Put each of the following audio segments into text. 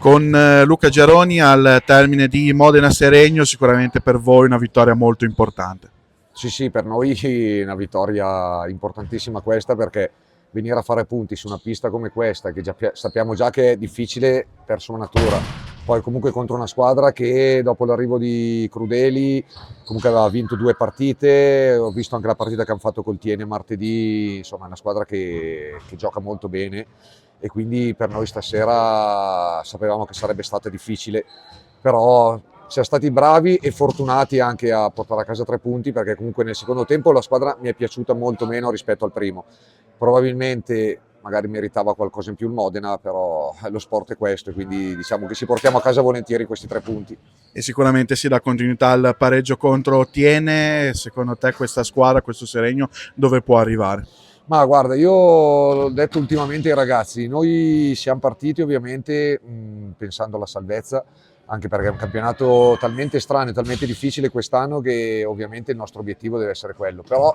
Con Luca Geroni al termine di Modena-Seregno, sicuramente per voi una vittoria molto importante. Sì, sì, per noi è una vittoria importantissima questa, perché venire a fare punti su una pista come questa, che sappiamo già che è difficile per sua natura, poi comunque contro una squadra che dopo l'arrivo di Crudeli comunque aveva vinto 2 partite, ho visto anche la partita che hanno fatto col Tiene martedì, insomma è una squadra che gioca molto bene, e quindi per noi stasera sapevamo che sarebbe stata difficile, però siamo stati bravi e fortunati anche a portare a casa 3 punti, perché comunque nel secondo tempo la squadra mi è piaciuta molto meno rispetto al primo. Probabilmente magari meritava qualcosa in più il Modena, però lo sport è questo, e quindi diciamo che ci portiamo a casa volentieri questi 3 punti. E sicuramente si dà continuità al pareggio contro Tiene. Secondo te questa squadra, questo Seregno, dove può arrivare? Ma guarda, io l'ho detto ultimamente ai ragazzi, noi siamo partiti ovviamente pensando alla salvezza, anche perché è un campionato talmente strano e talmente difficile quest'anno che ovviamente il nostro obiettivo deve essere quello. Però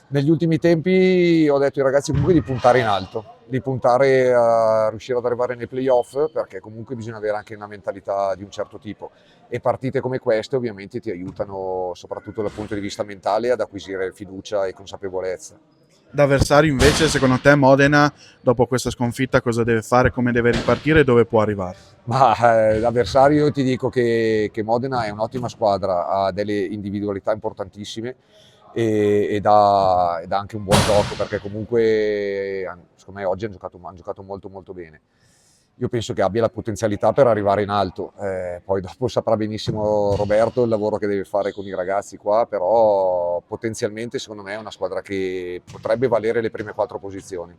negli ultimi tempi ho detto ai ragazzi comunque di puntare in alto, di puntare a riuscire ad arrivare nei playoff, perché comunque bisogna avere anche una mentalità di un certo tipo, e partite come queste ovviamente ti aiutano soprattutto dal punto di vista mentale ad acquisire fiducia e consapevolezza. D'avversario invece, secondo te Modena, dopo questa sconfitta, cosa deve fare, come deve ripartire e dove può arrivare? Ma l'avversario, ti dico che Modena è un'ottima squadra, ha delle individualità importantissime ed ha anche un buon gioco, perché comunque secondo me oggi hanno giocato molto molto bene. Io penso che abbia la potenzialità per arrivare in alto, poi dopo saprà benissimo Roberto il lavoro che deve fare con i ragazzi qua, però potenzialmente secondo me è una squadra che potrebbe valere le prime 4 posizioni.